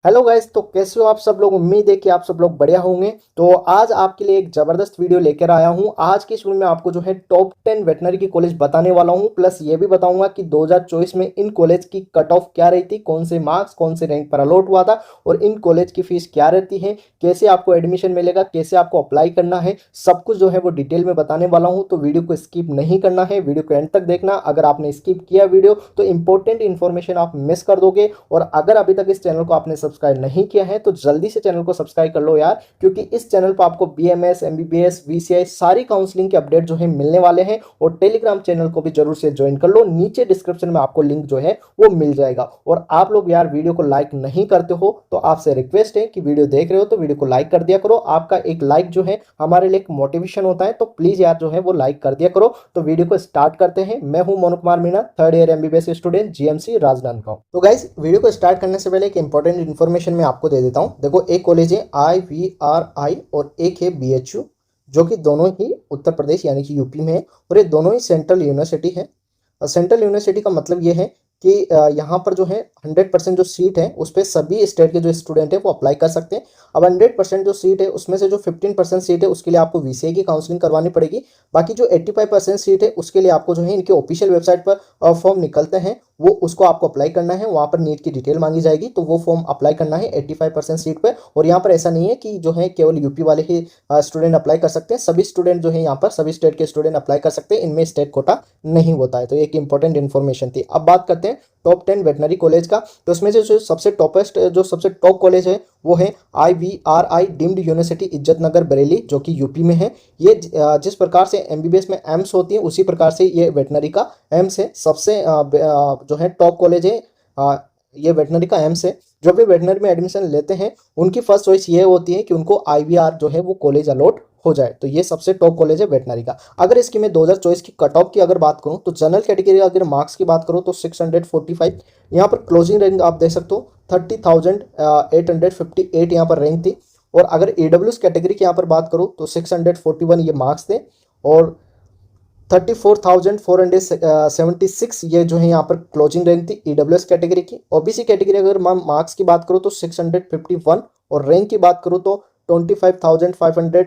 Hello guys, तो कैसे हो आप सब लोग। उम्मीद है कि आप सब लोग बढ़िया होंगे। तो आज आपके लिए एक जबरदस्त वीडियो लेकर आया हूं। आज की इस वीडियो में आपको जो है टॉप 10 वेटनरी की कॉलेज बताने वाला हूं, प्लस ये भी बताऊंगा कि 2024 में इन कॉलेज की कट ऑफ क्या रही थी, कौन से मार्क्स कौन से रैंक पर अलॉट हुआ था और इन कॉलेज की फीस क्या रहती है, कैसे आपको एडमिशन मिलेगा, कैसे आपको अप्लाई करना है, सब कुछ जो है वो डिटेल में बताने वाला हूँ। तो वीडियो को स्किप नहीं करना है, वीडियो को एंड तक देखना। अगर आपने स्किप किया वीडियो तो इंपॉर्टेंट इन्फॉर्मेशन आप मिस कर दोगे। और अगर अभी तक इस चैनल को आपने सब्सक्राइब नहीं किया है तो जल्दी से चैनल को सब्सक्राइब कर लो यार, क्योंकि इस चैनल पर आपको बीएमएस, एमबीबीएस, वीसीआई सारी काउंसलिंग के अपडेट जो है मिलने वाले हैं। और टेलीग्राम चैनल को भी जरूर से ज्वाइन कर लो, नीचे डिस्क्रिप्शन में आपको लिंक जो है वो मिल जाएगा। और आप लोग यार वीडियो को लाइक नहीं करते हो तो आपसे रिक्वेस्ट है कि वीडियो देख रहे हो तो वीडियो को लाइक कर दिया करो। आपका एक लाइक जो है हमारे लिए एक मोटिवेशन होता है, तो प्लीज यार जो है वो लाइक कर दिया करो। तो वीडियो को स्टार्ट करते हैं। मैं हूं Monu Kumar Meena, third year MBBS student, GMC Rajnandgaon. तो गाइस, वीडियो को स्टार्ट करने से पहले एक इंपॉर्टेंट इन्फॉर्मेशन मैं आपको दे देता हूं। देखो, एक कॉलेज है IVRI और एक है BHU, जो कि दोनों ही उत्तर प्रदेश यानी कि यूपी में है। और ये दोनों ही सेंट्रल यूनिवर्सिटी है। सेंट्रल यूनिवर्सिटी का मतलब ये है कि यहाँ पर जो है 100% जो सीट है उस पर सभी स्टेट के जो स्टूडेंट है वो अप्लाई कर सकते हैं। अब 100% जो सीट है उसमें से जो 15% सीट है उसके लिए आपको VCA की काउंसलिंग करवानी पड़ेगी। बाकी जो 85% सीट है उसके लिए आपको जो है इनके ऑफिशियल वेबसाइट पर फॉर्म निकलते हैं, वो उसको आपको अप्लाई करना है। वहाँ पर नीट की डिटेल मांगी जाएगी, तो वो फॉर्म अप्लाई करना है 85% सीट पर। और यहाँ पर ऐसा नहीं है कि जो है केवल यूपी वाले ही स्टूडेंट अप्लाई कर सकते हैं, सभी स्टूडेंट जो है यहाँ पर सभी स्टेट के स्टूडेंट अप्लाई कर सकते हैं। इनमें स्टेट कोटा नहीं होता है। तो एक इंपॉर्टेंट इन्फॉर्मेशन थी। अब बात करते हैं टॉप 10 वेटनरी कॉलेज का। तो उसमें से जो सबसे टॉप कॉलेज है वो है IVRI deemed university Izzatnagar Bareilly, जो कि यूपी में है। ये जिस प्रकार से एमबीबीएस में एम्स होती है उसी प्रकार से ये वेटनरी का एम्स है। सबसे जो है टॉप कॉलेज है, ये वेटनरी का एम्स है। जो भी वेटनरी में एडमिशन लेते हैं उनकी फर्स्ट चॉइस ये होती है कि उनको IVR जो है वो कॉलेज अलॉट हो जाए। तो ये सबसे टॉप कॉलेज है वेटनरी का। अगर इसकी मैं 2024 की कट ऑफ की अगर बात करूं तो जनरल कैटेगरी अगर मार्क्स की बात करूं तो 645, यहाँ पर क्लोजिंग रैंक आप देख सकते हो 30,858 यहाँ पर रैंक थी। और अगर AWS कैटेगरी की यहाँ पर बात करूं तो 641 ये मार्क्स थे। और 34,476 ये जो है यहाँ पर क्लोजिंग रैंक थी EWS कैटेगरी की। OBC कैटेगरी अगर मार्क्स की बात करूँ तो 651 और रैंक की बात करूँ तो 25,503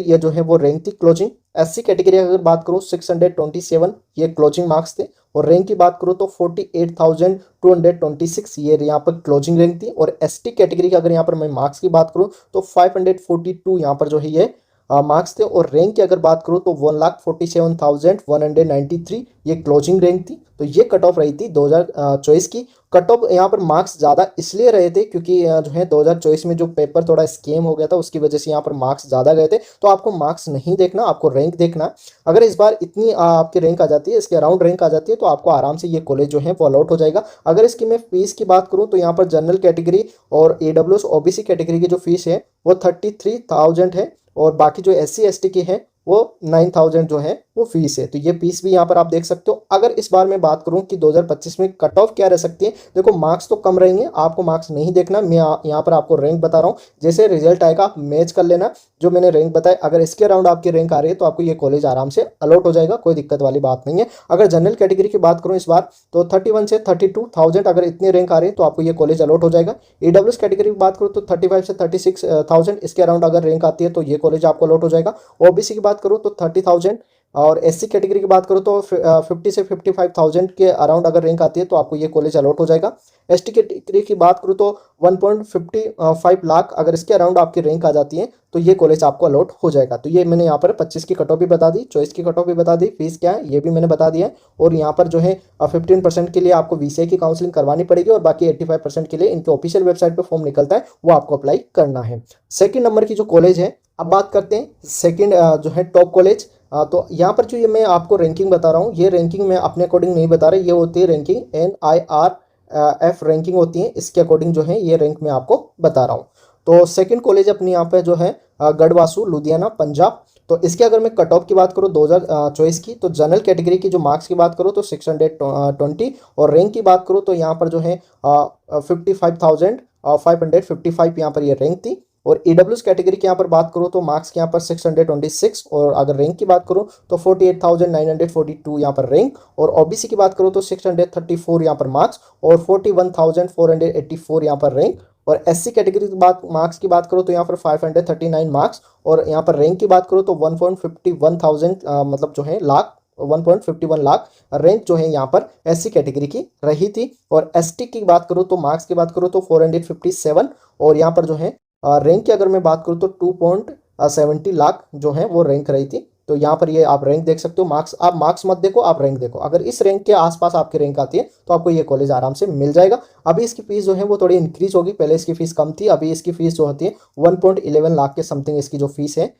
ये जो है वो रैंक थी क्लोजिंग। SC कैटेगरी अगर बात करूँ 627 ये क्लोजिंग मार्क्स थे। और रैंक की बात करूँ तो 48,226 ये यहाँ पर क्लोजिंग रैंक थी। और ST कैटेगरी की अगर यहाँ पर मैं मार्क्स की बात करूँ तो 542 यहाँ पर जो है ये मार्क्स थे। और रैंक की अगर बात करूँ तो 1,47,193 ये क्लोजिंग रैंक थी। तो ये कट ऑफ रही थी 2024 की। कट ऑफ यहाँ पर मार्क्स ज़्यादा इसलिए रहे थे क्योंकि जो है 2024 में जो पेपर थोड़ा स्कैम हो गया था उसकी वजह से यहाँ पर मार्क्स ज़्यादा गए थे। तो आपको मार्क्स नहीं देखना, आपको रैंक देखना। अगर इस बार इतनी आपकी रैंक आ जाती है, इसके अराउंड रैंक आ जाती है, तो आपको आराम से ये कॉलेज जो है वो अलॉट हो जाएगा। अगर इसकी मैं फीस की बात करूँ तो यहाँ पर जनरल कैटेगरी और AWS OBC कैटेगरी की जो फीस है वो 33,000 है। और बाकी जो SC ST की है वो 9,000 जो है वो फीस है। तो ये फीस भी यहाँ पर आप देख सकते हो। अगर इस बार मैं बात करूँ कि 2025 में कट ऑफ क्या रह सकती है, देखो मार्क्स तो कम रहेंगे, आपको मार्क्स नहीं देखना। मैं यहाँ पर आपको रैंक बता रहा हूँ, जैसे रिजल्ट आएगा आप मैच कर लेना जो मैंने रैंक बताया। अगर इसके अराउंड आपकी रैंक आ रही है तो आपको ये कॉलेज आराम से अलॉट हो जाएगा, कोई दिक्कत वाली बात नहीं है। अगर जनरल कैटेगरी की बात करूँ इस बार तो 31 से 32,000 अगर इतनी रैंक आ रही है तो आपको ये कॉलेज अलॉट हो जाएगा। AWS कैटेगरी की बात करूँ तो 35 से 36,000 इसके अराउंड अगर रैंक आती है तो ये कॉलेज आपको अलॉट हो जाएगा। OBC की बात करूँ तो 30,000 और SC कैटेगरी की बात करूँ तो 50 से 55,000 के अराउंड अगर रैंक आती है तो आपको ये कॉलेज अलॉट हो जाएगा। ST कैटेगरी की बात करूँ तो 1.55 लाख अगर इसके अराउंड आपकी रैंक आ जाती है तो ये कॉलेज आपको अलॉट हो जाएगा। तो ये मैंने यहाँ पर 25 की कट ऑफ भी बता दी, 24 की कट ऑफ भी बता दी, फीस क्या है ये भी मैंने बता दिया है। और यहाँ पर जो है 15% के लिए आपको VCA की काउंसलिंग करवानी पड़ेगी और बाकी 85% के लिए इनके ऑफिशियल वेबसाइट पर फॉर्म निकलता है, वो आपको अप्लाई करना है। सेकेंड नंबर की जो कॉलेज है, अब बात करते हैं सेकेंड जो है टॉप कॉलेज। तो यहाँ पर जो ये मैं आपको रैंकिंग बता रहा हूँ, ये रैंकिंग मैं अपने अकॉर्डिंग नहीं बता रहा, ये होती है रैंकिंग NIRF रैंकिंग होती है, इसके अकॉर्डिंग जो है ये रैंक मैं आपको बता रहा हूँ। तो सेकंड कॉलेज अपनी यहाँ पे जो है गढ़वासू लुधियाना पंजाब। तो इसके अगर मैं कट ऑफ की बात करूँ 2024 की, तो जनरल कैटेगरी की जो मार्क्स की बात करूँ तो 620 और रैंक की बात करूँ तो यहाँ पर जो है 55,555 यहाँ पर ये रैंक थी। और AWS कैटेगरी की यहाँ पर बात करूँ तो मार्क्स के यहाँ पर 626 और अगर रैंक की बात करूँ तो 48,942 यहाँ पर रैंक। और OBC की बात करूँ तो 634 यहाँ पर मार्क्स और 41,484 यहाँ पर रैंक। और SC कैटेगरी की बात मार्क्स की बात करो तो यहाँ पर 539 मार्क्स, और यहाँ पर रैंक की बात करो तो 1.51 थाउजेंड मतलब जो है लाख 1.51 लाख रैंक जो है यहाँ पर SC कैटेगरी की रही थी। और ST की बात करूँ तो मार्क्स की बात करूँ तो 457, और यहाँ पर जो है रैंक की अगर मैं बात करूँ तो 2.70 लाख जो है वो रैंक रही थी। तो यहाँ पर ये आप रैंक देख सकते हो। मार्क्स, आप मार्क्स मत देखो, आप रैंक देखो। अगर इस रैंक के आसपास आपकी रैंक आती है तो आपको ये कॉलेज आराम से मिल जाएगा। अभी इसकी फीस जो है वो थोड़ी इंक्रीज होगी, पहले इसकी फीस कम थी, अभी इसकी फीस जो होती है 1.11 लाख के समथिंग इसकी जो फीस है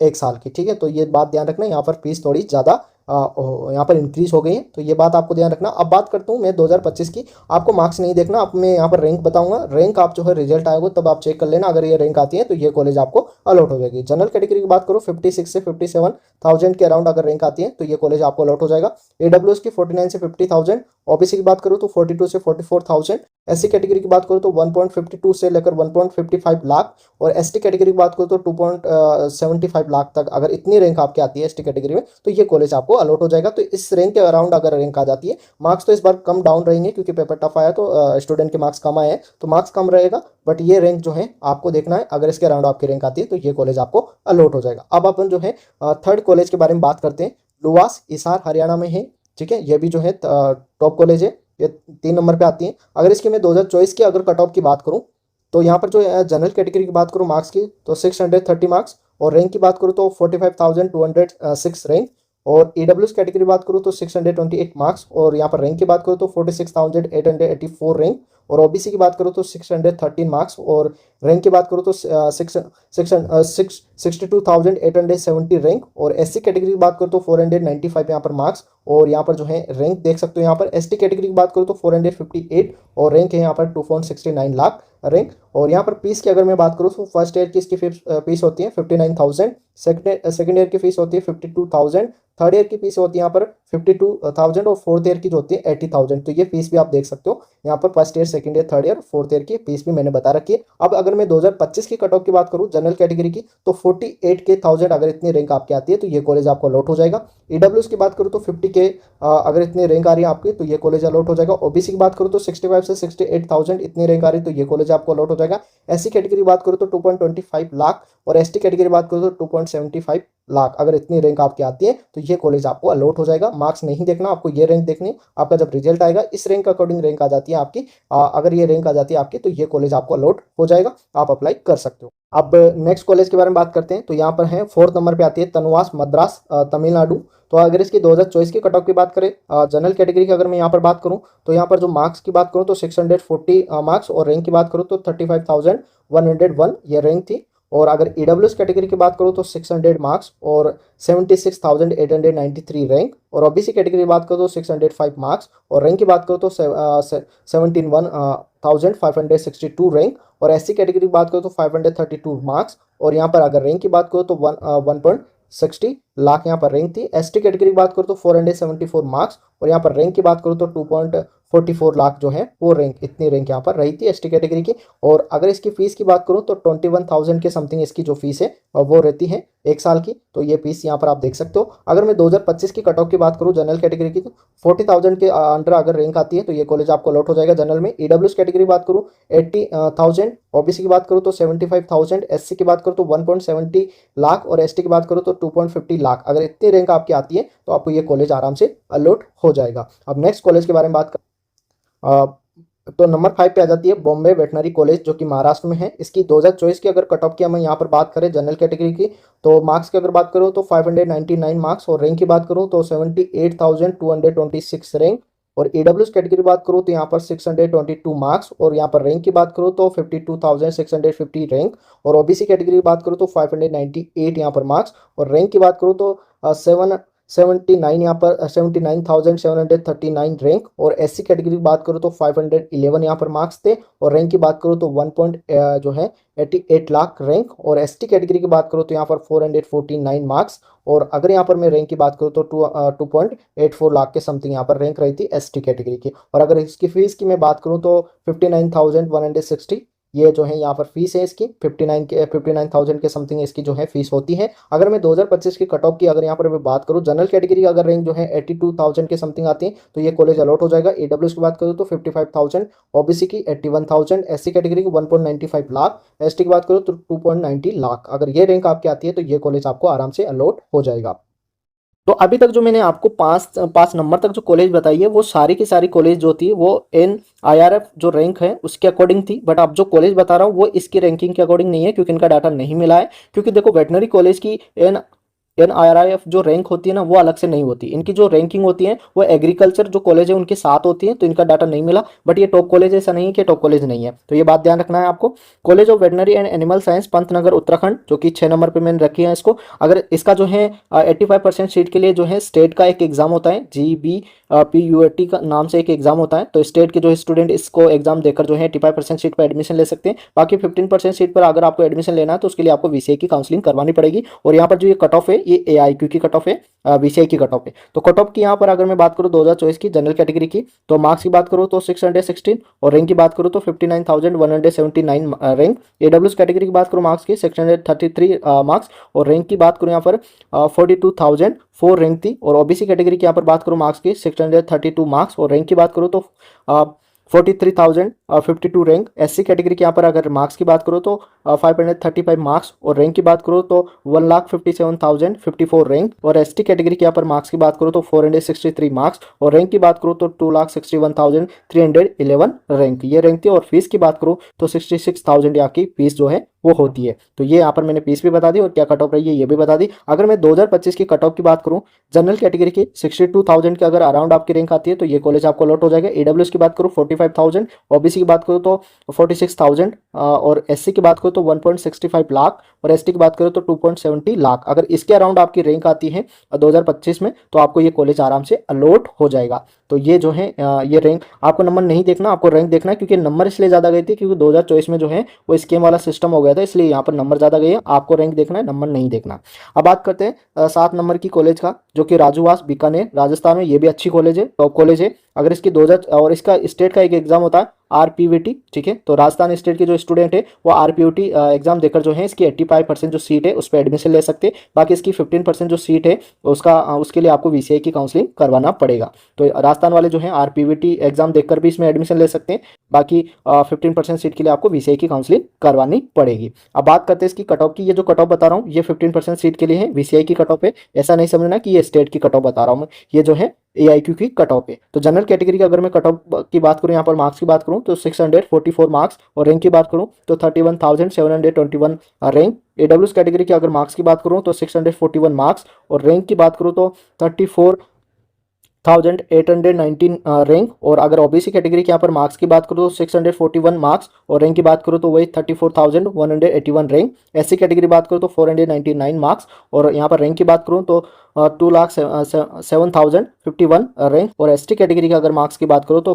एक साल की, ठीक है। तो ये बात ध्यान रखना, यहाँ पर फीस थोड़ी ज़्यादा यहाँ पर इंक्रीज हो गई है, तो ये बात आपको ध्यान रखना। अब बात करता हूँ मैं 2025 की। आपको मार्क्स नहीं देखना, अब मैं यहाँ पर रैंक बताऊंगा। रैंक आप जो है रिजल्ट आएगा तब आप चेक कर लेना, अगर ये रैंक आती है तो ये कॉलेज आपको अलॉट हो जाएगी। जनरल कैटेगरी की बात करो 56 से 57,000 के अराउंड अगर रैंक आती है तो ये कॉलेज आपको अलॉट हो जाएगा। AWS की 49 से 50,000, OBC की बात करूँ तो 42 से 44,000, SC कैटेगरी की बात करूँ तो 1.52 से लेकर 1.55 लाख, और ST कैटेगरी की बात करूँ तो 2.75 लाख तक अगर इतनी रैंक आपकी आती है ST कैटेगरी में तो ये कॉलेज आपको अलॉट हो जाएगा। तो इस रैंक के अराउंड अगर रैंक आ जाती है, मार्क्स तो इस बार कम डाउन रहेंगे क्योंकि पेपर टफ आया तो स्टूडेंट के मार्क्स कम आए हैं, तो मार्क्स कम रहेगा, बट ये रैंक जो है आपको देखना है। अगर इसके अराउंड आपकी रैंक आती है तो ये कॉलेज आपको अलॉट हो जाएगा। अब अपन जो है थर्ड कॉलेज के बारे में बात करते हैं। लुवास हिसार हरियाणा में है, ठीक है। ये भी जो है टॉप कॉलेज है, ये 3 नंबर पे आती है। अगर इसकी मैं 2024 की अगर कट ऑफ की बात करूं तो यहाँ पर जो जनरल कैटेगरी की बात करूं मार्क्स की तो 630 मार्क्स, और रैंक की बात करूं तो 45,206 रैंक, और EWS कैटेगरी की बात करूं तो 628 मार्क्स, और यहाँ पर रैंक की बात करूं तो 46,884 रैंक, और OBC की बात करूं तो 613 मार्क्स, और रैंक की बात करूं तो 62,870 रैंक, और SC कैटेगरी की बात करूं तो 495 यहाँ पर मार्क्स, और यहाँ पर जो है रैंक देख सकते हो। यहाँ पर ST कैटेगरी की बात करूँ तो 458, और रैंक है यहाँ पर 2.69 लाख रैंक। और यहाँ पर फीस की अगर मैं बात करूँ तो फर्स्ट ईयर की इसकी फीस होती है 59,000, सेकेंड ईयर की फीस होती है 52,000, थर्ड ईयर की फीस होती है यहाँ पर 52,000, और फोर्थ ईयर की जो होती है 80,000। तो ये फीस भी आप देख सकते हो यहाँ पर first year, second year, third year, fourth year की फीस भी मैंने बता रखी है। अब अगर मैं 2025 की कट ऑफ की बात करूँ जनरल कैटेगरी की तो 48,000 अगर इतनी रैंक आपकी आती है तो ये कॉलेज आपको अलॉट हो जाएगा। EWS की बात करूँ तो 50K अगर इतनी रैंक आ रही है आपकी तो ये कॉलेज अलॉट हो जाएगा। OBC की बात करूँ तो 65 से 68,000 इतनी रैंक आ रही है तो ये कॉलेज आपको अलॉट हो जाएगा। SC कैटेगरी बात करूँ तो 2.25 लाख, और ST कैटेगरी बात करूँ तो 2.75 लाख अगर इतनी रैंक आपकी आती है तो ये कॉलेज आपको अलॉट हो जाएगा। मार्क्स नहीं देखना, आपको ये रैंक देखनी। आपका जब रिजल्ट आएगा इस रैंक अकॉर्डिंग रैंक आ जाती है आपकी, अगर ये रैंक आ जाती है आपकी तो ये कॉलेज आपको अलॉट हो जाएगा, आप अप्लाई कर सकते हो। अब नेक्स्ट कॉलेज के बारे में बात करते हैं, तो यहाँ पर है 4th नंबर पे आती है तनुवास मद्रास तमिलनाडु। तो अगर इसकी 2024 की कट ऑफ की बात करें जनरल कैटेगरी की अगर मैं यहाँ पर बात करूँ तो यहाँ पर जो मार्क्स की बात करूँ तो 640 मार्क्स, और रैंक की बात करूँ तो 35,101 ये रैंक थी। और अगर EWS कैटेगरी की बात करूँ तो 600 मार्क्स और 76,893 रैंक, और OBC कैटेगरी की बात करूँ तो 605 मार्क्स, और रैंक की बात करूँ तो 71,562 रैंक, और SC कैटेगरी की बात करूँ तो 532 मार्क्स, और यहाँ पर अगर रैंक की बात करूँ तो 1.60 लाख यहाँ पर रैंक थी। ST कैटेगरी की बात करूँ तो 474 मार्क्स, और यहाँ पर रैंक की बात करूँ तो 2.44 लाख जो है वो रैंक, इतनी रैंक यहाँ पर रही थी ST कैटेगरी की। और अगर इसकी फीस की बात करूँ तो 21,000 के समथिंग इसकी जो फीस है वो रहती है एक साल की, तो ये फीस यहाँ पर आप देख सकते हो। अगर मैं 2025 की कट ऑफ की बात करूँ जनरल कैटेगरी की तो 40,000 के अंडर अगर रैंक आती है तो ये कॉलेज आपको अलॉट हो जाएगा जनरल में। EWS कैटेगरी की बात करूँ 80,000, OBC की बात करूँ तो 75,000, SC की बात करूँ तो 1.70 लाख, और ST की बात करूँ तो 2.50 लाख। अगर इतनी रैंक आपकी आती है तो आपको ये कॉलेज आराम से अलॉट हो जाएगा। अब नेक्स्ट कॉलेज के बारे में बात कर तो नंबर 5 पे आ जाती है बॉम्बे वेटनरी कॉलेज जो कि महाराष्ट्र में है। इसकी 2024 की अगर कट ऑफ की हम यहाँ पर बात करें जनरल कैटेगरी की तो मार्क्स की अगर बात करूँ तो 599 मार्क्स, और रैंक की बात करूँ तो 78,226 रैंक, और EWS कैटेगरी की बात करूँ तो यहाँ पर 622 मार्क्स, और यहाँ पर रैंक की बात करूँ तो 52,650 रैंक, और OBC कैटेगरी की बात करूँ तो 598 यहाँ पर मार्क्स, और रैंक की बात करूँ तो 79 यहाँ पर 79,739 रैंक, और SC कैटेगरी की बात करूँ तो 511 यहाँ पर मार्क्स थे, और रैंक की बात करूँ तो 1 जो है 88 लाख रैंक, और ST कैटेगरी की बात करूँ तो यहाँ पर 449 मार्क्स, और अगर यहाँ पर मैं रैंक की बात करूँ तो 2.84 लाख के समथिंग यहाँ पर रैंक रही थी ST कैटेगरी की। और अगर इसकी फीस की मैं बात करूँ तो 59,160 ये जो है यहाँ पर फीस है इसकी 59,000 के समथिंग इसकी जो है फीस होती है। अगर मैं 2025 की कट ऑफ की अगर यहाँ पर मैं बात करूँ, जनरल कैटेगरी का अगर रैंक जो है 82,000 के समथिंग आती है तो ये कॉलेज अलॉट हो जाएगा। ईडब्ल्यूएस की बात करूँ तो 55,000, ओबीसी की 81,000, एससी कैटेगरी की 1.95 लाख, एसटी की बात करूँ तो 2.90 लाख। अगर ये रैंक आपकी आती है तो ये कॉलेज आपको आराम से अलॉट हो जाएगा। तो अभी तक जो मैंने आपको पाँच नंबर तक जो कॉलेज बताई है वो सारी की सारी कॉलेज जो थी वो NIRF जो रैंक है उसके अकॉर्डिंग थी। बट अब जो कॉलेज बता रहा हूँ वो इसकी रैंकिंग के अकॉर्डिंग नहीं है, क्योंकि इनका डाटा नहीं मिला है। क्योंकि देखो वेटनरी कॉलेज की NIRF जो रैंक होती है ना वो अलग से नहीं होती, इनकी जो रैंकिंग होती है वो एग्रीकल्चर जो कॉलेज है उनके साथ होती है, तो इनका डाटा नहीं मिला। बट ये टॉप कॉलेज ऐसा नहीं है कि टॉप कॉलेज नहीं है, तो ये बात ध्यान रखना है आपको। College of veterinary and animal science Pantnagar Uttarakhand, जो कि 6 नंबर पे मैंने रखी है इसको। अगर इसका जो है 85% सीट के लिए जो है स्टेट का एक एग्जाम होता है, GBPUAT का नाम से एक एग्जाम होता है, तो स्टेट के जो है स्टूडेंट इसको एग्जाम देकर जो है 85% सीट पर एडमिशन ले सकते हैं। बाकी 15% सीट पर अगर आपको एडमिशन लेना है तो उसके लिए आपको VCA की काउंसलिंग करवानी पड़ेगी। और यहाँ पर जो ये कट ऑफ है ये AIQ की कट ऑफ है, VCA की कट ऑफ है। तो कट ऑफ की यहाँ पर अगर मैं बात करूँ 2024 की जनरल कैटेगरी की, तो मार्क्स की बात करूँ तो 616 और रैंक की बात करूँ तो 59,179 रैंक। AWS कैटेगरी की बात करूँ मार्क्स की 633 मार्क्स और रैंक की बात करूँ यहाँ पर 42,004 रैंक थी। और OBC कैटेगरी की यहाँ पर बात करूँ मार्क्स की 632 मार्क्स और रैंक की बात करूँ तो 43,052 रैंक। SC कैटेगरी के यहाँ पर अगर मार्क्स की बात करो तो 535 मार्क्स और रैंक की बात करो तो 1,57,054 रैंक। और ST कैटेगरी के यहाँ पर मार्क्स की बात करो तो 463 मार्क्स और रैंक की बात करो तो 2,61,311 रैंक ये रैंक थी। और फीस की बात करो तो 66,000 यहाँ की फीस जो है वो होती है। तो ये यहाँ पर मैंने फीस भी बता दी और क्या कट ऑफ रही है ये भी बता दी। अगर मैं 2025 की कट ऑफ की बात करूँ, जनरल कैटेगरी की 62,000 के अगर अराउंड आपकी रैंक आती है तो ये कॉलेज आपको अलॉट हो जाएगा। AWS की बात करूँ 45,000, OBC की बात करूँ तो 46,000 और SC की बात करूँ तो 1.65 लाख और ST की बात करूँ तो 2.70 लाख। अगर इसके अराउंड आपकी रैंक आती है 2025 में तो आपको ये कॉलेज आराम से अलॉट हो जाएगा। तो ये जो है ये रैंक आपको नंबर नहीं देखना, आपको रैंक देखना है, क्योंकि नंबर इसलिए ज़्यादा गई थी क्योंकि 2024 में जो है वो स्कीम वाला सिस्टम हो गया था, इसलिए यहाँ पर नंबर ज़्यादा गए हैं। आपको रैंक देखना है, नंबर नहीं देखना। अब बात करते हैं 7 नंबर की कॉलेज का, जो कि राजूवास बीकानेर राजस्थान में, ये भी अच्छी कॉलेज है, टॉप कॉलेज है। अगर इसकी 2000 और इसका स्टेट का एक एग्जाम होता है RPVT, ठीक है। तो राजस्थान स्टेट के जो स्टूडेंट है वो RPVT एग्जाम देकर जो है इसकी 85% जो सीट है उस पर एडमिशन ले सकते हैं। बाकी इसकी 15% जो सीट है उसके लिए आपको VCA की काउंसलिंग करवाना पड़ेगा। तो राजस्थान वाले जो है RPVT एग्जाम देकर भी इसमें एडमिशन ले सकते हैं। बाकी 15% सीट के लिए आपको VCA की काउंसलिंग करवानी पड़ेगी। अब बात करते हैं इसकी कट ऑफ की। ये जो कट ऑफ बता रहा हूँ ये 15% सीट के लिए है, VCA की कट ऑफ है। ऐसा नहीं समझना कि ये स्टेट की कट ऑफ बता रहा हूँ मैं, ये जो है AIQ की कट ऑफ है। तो जनरल कैटेगरी की अगर मैं कट ऑफ की बात करूँ, यहाँ पर मार्क्स की बात करूँ तो 644 मार्क्स और रैंक की बात करूँ तो 31,721 रैंक। AWS कैटेगरी की अगर मार्क्स की बात करूँ तो 641 मार्क्स और रैंक की बात करूँ तो 34,819 रैंक। और अगर OBC कैटेगरी के यहाँ पर मार्क्स की बात करूँ तो 641 मार्क्स और रैंक की बात करूँ तो वही 34,181 रैंक। SC कैटेगरी बात करूँ तो 499 मार्क्स और यहाँ पर रैंक की बात करूँ तो 2,07,051 रैंक। और ST कैटेगरी की अगर मार्क्स की बात करूँ तो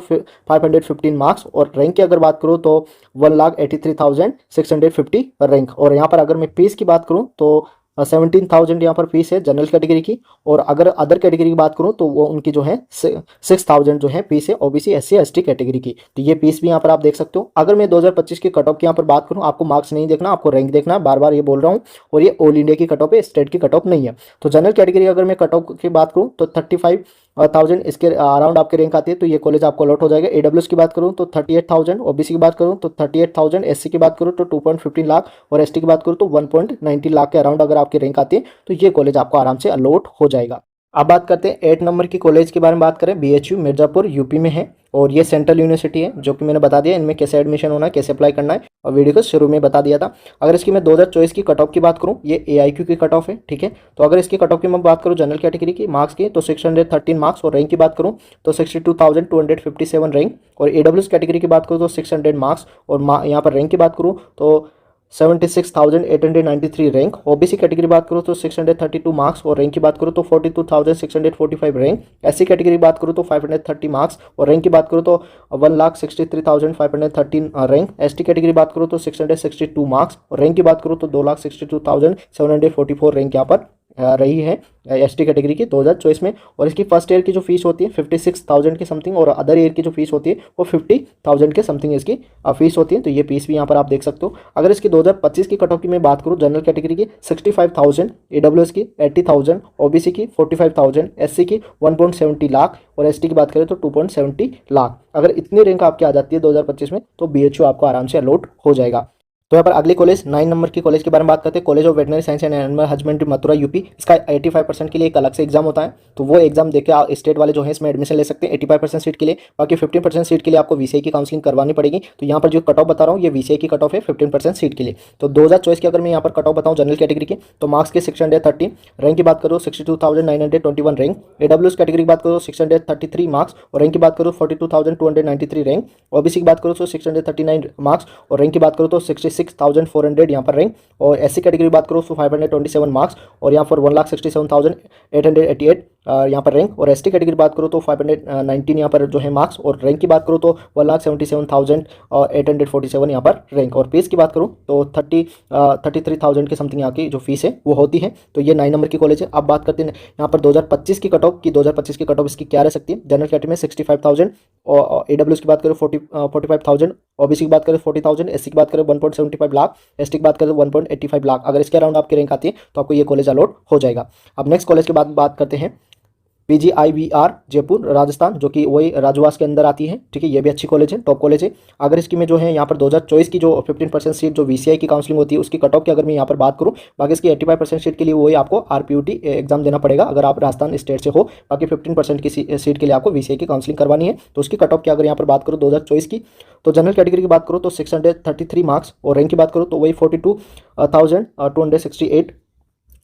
515 मार्क्स और रैंक की अगर बात करूँ तो 1,83,650 रैंक। और यहाँ पर अगर मैं फीस की बात करूँ तो 17,000 यहाँ पर फीस है जनरल कैटेगरी की। और अगर अदर कैटेगरी की बात करूँ तो वो उनकी जो है 6,000 जो है फीस है OBC SC ST कैटेगरी की। तो ये फीस भी यहाँ पर आप देख सकते हो। अगर मैं 2025 की कट ऑफ की यहाँ पर बात करूँ, आपको मार्क्स नहीं देखना, आपको रैंक देखना है, बार बार ये बोल रहा हूँ। और ये ऑल इंडिया की कट ऑफ है, स्टेट की कट ऑफ नहीं है। तो जनरल कैटेगरी अगर मैं कट ऑफ की बात करूँ तो 35,000 इसके अराउंड आपकी रैंक आती है तो ये कॉलेज आपको अलॉट हो जाएगा। AWS की बात करूँ तो 38,000, OBC की बात करूँ तो 38,000, SC की बात करूँ तो 2.15 लाख और ST की बात करूँ तो 1.90 लाख के अराउंड अगर आपकी रैंक आती है तो ये कॉलेज आपको आराम से अलॉट हो जाएगा। अब बात करते हैं 8 नंबर की कॉलेज के बारे में बात करें। BHU मिर्जापुर यूपी में है और ये सेंट्रल यूनिवर्सिटी है, जो कि मैंने बता दिया इनमें कैसे एडमिशन होना है, कैसे अप्लाई करना है, और वीडियो को शुरू में बता दिया था। अगर इसकी मैं 2024 की कट ऑफ की बात करूं, ये AIQ की कट ऑफ है, ठीक है। तो अगर इसकी कट ऑफ की मैं बात करूं जनरल कैटेगरी की मार्क्स की तो 613 मार्क्स और रैंक की बात करूं तो 62,257 रैंक। और AWS कैटेगरी की बात करूँ तो 600 मार्क्स और यहाँ पर रैंक की बात करूँ तो 76,893 रैंक। OBC कैटेगरी बात करूँ तो 632 मार्क्स और रैंक की बात करूँ तो 42,645 रैंक। SC कैटेगरी बात करूँ तो 530 मार्क्स और रैंक की बात करूँ तो 1,63,513 रैंक। ST कैटेगरी बात करूँ तो 662 मार्क्स और रैंक की बात करूँ तो 2,62,744 रैंक यहाँ पर रही है ST कैटेगरी की 2024 में। और इसकी फर्स्ट ईयर की जो फीस होती है 56,000 के समथिंग, और अदर ईयर की जो फीस होती है वो 50,000 के समथिंग इसकी फीस होती है। तो ये फीस भी यहाँ पर आप देख सकते हो। अगर इसकी 2025 की कट ऑफ की मैं बात करूँ, जनरल कैटेगरी की 65,000, AWS की 80,000, OBC की 45,000, SC की 1.70 लाख और ST की बात करें तो 2.70 लाख। अगर इतनी रैंक आपकी आ जाती है 2025 में तो BHU आपको आराम से अलॉट हो जाएगा। तो यहाँ पर अगली कॉलेज 9 नंबर की कॉलेज के बारे में बात करते हैं, college of veterinary science and animal husbandry Mathura UP. इसका 85% के लिए एक अलग से एग्जाम होता है, तो वो एग्जाम देकर स्टेट वाले जो है इसमें एडमिशन ले सकते हैं 85% सीट के लिए। बाकी 15% सीट के लिए आपको VCI की काउंसलिंग करवानी पड़ेगी। तो यहाँ पर जो कट ऑफ बता रहा हूँ ये VCI की कट ऑफ है 15% सीट के लिए। तो 2024 की अगर मैं यहाँ पर कट ऑफ बताऊँ जनरल कैटेगरी की, तो मार्क्स के 613, रैंक की बात करो 62,921 रैंक, AWS कैटेगरी की बात करो 633 मार्क्स और रैंक की बात करो 42,293 रैंक, OBC की बात करो तो 639 मार्क्स और रैंक की बात करो तो 66,400 यहाँ पर रैंक, और SC कैटेगरी की बात करो तो 527 मार्क्स और यहाँ पर 1,67,888 यहाँ पर रैंक, और ST कैटेगरी की बात करो तो 519 यहाँ पर जो है मार्क्स और रैंक की बात करो तो 1,77,847 यहाँ पर रैंक, और फीस की बात करूँ तो 33,000 के समथिंग यहाँ की जो फीस है वो होती है। तो ये 9 नंबर की कॉलेज है। अब बात करते हैं यहाँ पर 2025 की कट ऑफ की। 2025 की कट ऑफ इसकी क्या रह सकती है, जनरल कैटेगरी में 65,000 और AWS की बात करें 45,000, OBC की बात करें 40,000, SC की बात करें 1.75 लाख, ST की बात करें 1.85 लाख। अगर इसके अराउंड आपकी रैंक आती है तो आपको ये कॉलेज अलॉट हो जाएगा। अब नेक्स्ट कॉलेज के बाद बात करते हैं PGIVR जयपुर राजस्थान, जो कि वही राजवास के अंदर आती है। ठीक है, ये भी अच्छी कॉलेज है, टॉप कॉलेज है। अगर इसकी में जो है यहाँ पर 2024 की जो 15% सीट जो VCI की काउंसलिंग होती है उसकी कट ऑफ की अगर मैं यहाँ पर बात करूँ, बाकी इसकी 85% सीट के लिए वही आपको RPUT एग्जाम देना पड़ेगा अगर आप राजस्थान स्टेट से हो। बाकी 15% की सीट के लिए आपको VCI की काउंसलिंग करवानी है। तो उसकी कट ऑफ की अगर यहाँ पर बात करूँ 2024 की, तो जनरल कैटेगरी की बात करो तो 633 मार्क्स और रैंक की बात करो तो वही 42,268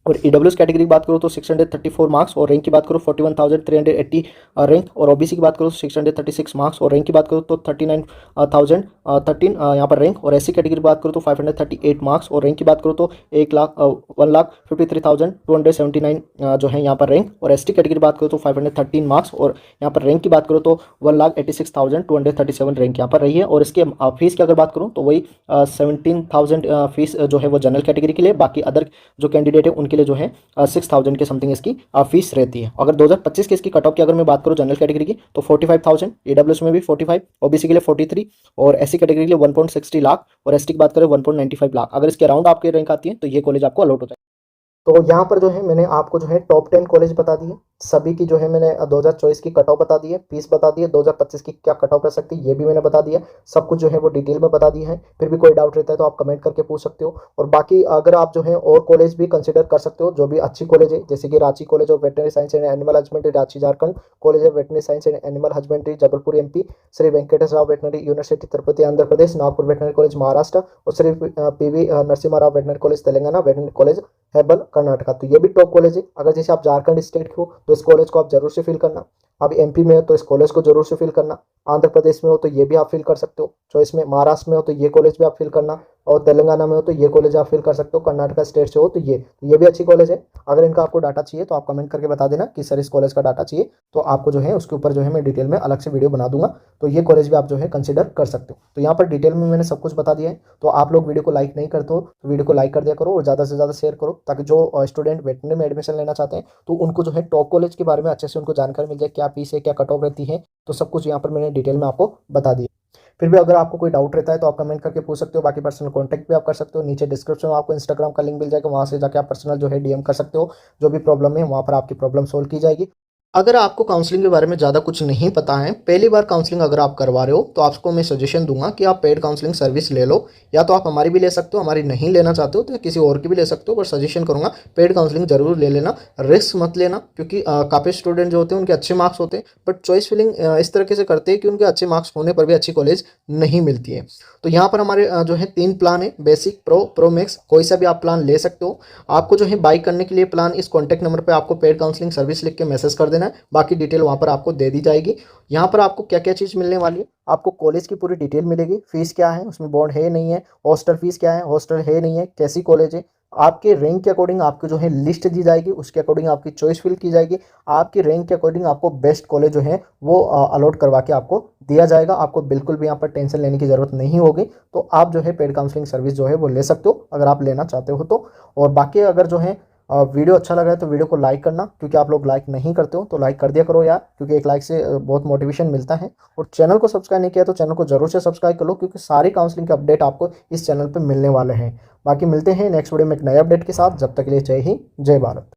और AWS कैटेगरी की बात करो तो 634 मार्क्स और रैंक की बात करो 41,380 रैंक, और OBC की बात करो तो 636 मार्क्स और रैंक की बात करो तो 39,013 यहाँ पर रैंक, और SC कैटेगरी की बात करो तो 538 मार्क्स और रैंक की बात करो तो 1,53,279 जो है यहाँ पर रैंक, और ST कैटेगरी की बात करो तो 513 मार्क्स और यहाँ पर रैंक की बात करो तो 1,86,237 रैंक यहाँ पर रही है। और इसके फीस की अगर बात करूँ तो वही 17,000 फीस जो है वो जनरल कैटेगरी के लिए, बाकी अदर जो कैंडिडेट है उनके लिए जो है 6,000 के समथिंग इसकी फीस रहती है। अगर 2025 की इसकी कट ऑफ की अगर मैं बात करूँ जनरल कैटेगरी की तो 45,000, AWS में भी 45, OBC के लिए 43 और SC कैटेगरी के लिए 1.60 लाख और ST की बात करें 1.95 लाख। अगर इसके अराउंड आपके रैंक आती है तो ये कॉलेज आपको अलॉट हो जाए। तो यहाँ पर जो है मैंने आपको जो है टॉप 10 कॉलेज बता दिए, सभी की जो है मैंने 2024 की कट ऑफ बता दी है, फीस बता दी है, 2025 की क्या कट ऑफ कर सकती है ये भी मैंने बता दिया, सब कुछ जो है वो डिटेल में बता दिया है। फिर भी कोई डाउट रहता है तो आप कमेंट करके पूछ सकते हो। और बाकी अगर आप जो है और कॉलेज भी कंसिडर कर सकते हो जो भी अच्छी कॉलेज है, जैसे कि Ranchi college of veterinary science and animal husbandry Ranchi Jharkhand, college of veterinary science and animal husbandry Jabalpur MP, Shri Venkateswara Rao veterinary university Tirupati Andhra Pradesh, Nagpur veterinary college Maharashtra और Shri PV Narasimha Rao veterinary college Telangana, veterinary college Hebbal Karnataka. तो ये भी टॉप कॉलेज है। अगर जैसे आप झारखंड स्टेट के हो तो इस कॉलेज को आप जरूर से फिल करना, आप MP में हो तो इस कॉलेज को जरूर से फिल करना, आंध्र प्रदेश में हो तो ये भी आप फिल कर सकते हो, चॉइस में महाराष्ट्र में हो तो ये कॉलेज भी आप फिल करना, और तेलंगाना में हो तो ये कॉलेज आप फिल कर सकते हो, कर्नाटका स्टेट से हो तो ये भी अच्छी कॉलेज है। अगर इनका आपको डाटा चाहिए तो आप कमेंट करके बता देना कि सर इस कॉलेज का डाटा चाहिए, तो आपको जो है उसके ऊपर जो है मैं डिटेल में अलग से वीडियो बना दूंगा। तो ये कॉलेज भी आप जो है कंसिडर कर सकते हो। तो यहाँ पर डिटेल में मैंने सब कुछ बता दिया है। तो आप लोग वीडियो को लाइक नहीं करते हो तो वीडियो को लाइक कर दिया करो और ज़्यादा से ज़्यादा शेयर करो, ताकि जो स्टूडेंट वेटनरी में एडमिशन लेना चाहते हैं तो उनको जो है टॉप कॉलेज के बारे में अच्छे से उनको जानकारी मिल जाए, क्या फीस है, क्या कट ऑफ रहती है, तो सब कुछ यहाँ पर मैंने डिटेल में आपको बता दिया। फिर भी अगर आपको कोई डाउट रहता है तो आप कमेंट करके पूछ सकते हो। बाकी पर्सनल कांटेक्ट भी आप कर सकते हो, नीचे डिस्क्रिप्शन में आपको इंस्टाग्राम का लिंक मिल जाएगा, वहाँ से जाकर आप पर्सनल जो है DM कर सकते हो। जो भी प्रॉब्लम है वहाँ पर आपकी प्रॉब्लम सोल्व की जाएगी। अगर आपको काउंसलिंग के बारे में ज़्यादा कुछ नहीं पता है, पहली बार काउंसलिंग अगर आप करवा रहे हो, तो आपको मैं सजेशन दूंगा कि आप पेड काउंसलिंग सर्विस ले लो, या तो आप हमारी भी ले सकते हो, हमारी नहीं लेना चाहते हो तो किसी और की भी ले सकते हो, पर सजेशन करूंगा पेड काउंसलिंग जरूर ले लेना, रिस्क मत लेना, क्योंकि काफ़ी स्टूडेंट जो होते हैं उनके अच्छे मार्क्स होते हैं बट चॉइस फिलिंग इस तरीके से करते हैं कि उनके अच्छे मार्क्स होने पर भी अच्छी कॉलेज नहीं मिलती है। तो यहाँ पर हमारे जो है 3 प्लान है, बेसिक, प्रो मैक्स, कोई सा भी आप प्लान ले सकते हो। आपको जो है बाई करने के लिए प्लान इस कॉन्टैक्ट नंबर पर आपको पेड काउंसलिंग सर्विस लिख के मैसेज कर देना है, बाकी डिटेल वहाँ पर आपको दे दी जाएगी। यहाँ पर आपको क्या क्या चीज़ मिलने वाली है, आपको कॉलेज की पूरी डिटेल मिलेगी, फीस क्या है, उसमें बॉन्ड है नहीं है, हॉस्टल फीस क्या है, हॉस्टल है नहीं है, कैसी कॉलेज है, आपके रैंक के अकॉर्डिंग आपको जो है लिस्ट दी जाएगी, उसके अकॉर्डिंग आपकी चॉइस फिल की जाएगी, आपकी रैंक के अकॉर्डिंग आपको बेस्ट कॉलेज जो है वो अलॉट करवा के आपको दिया जाएगा। आपको बिल्कुल भी यहाँ पर टेंशन लेने की ज़रूरत नहीं होगी। तो आप जो है पेड काउंसलिंग सर्विस जो है वो ले सकते हो अगर आप लेना चाहते हो तो। और बाकी अगर जो है वीडियो अच्छा लगा है तो वीडियो को लाइक करना, क्योंकि आप लोग लाइक नहीं करते हो तो लाइक कर दिया करो यार, क्योंकि एक लाइक से बहुत मोटिवेशन मिलता है। और चैनल को सब्सक्राइब नहीं किया तो चैनल को जरूर से सब्सक्राइब कर लो, क्योंकि सारी काउंसलिंग के अपडेट आपको इस चैनल पर मिलने वाले हैं। बाकी मिलते हैं नेक्स्ट वीडियो में एक नए अपडेट के साथ, जब तक के लिए जय हिंद जय भारत।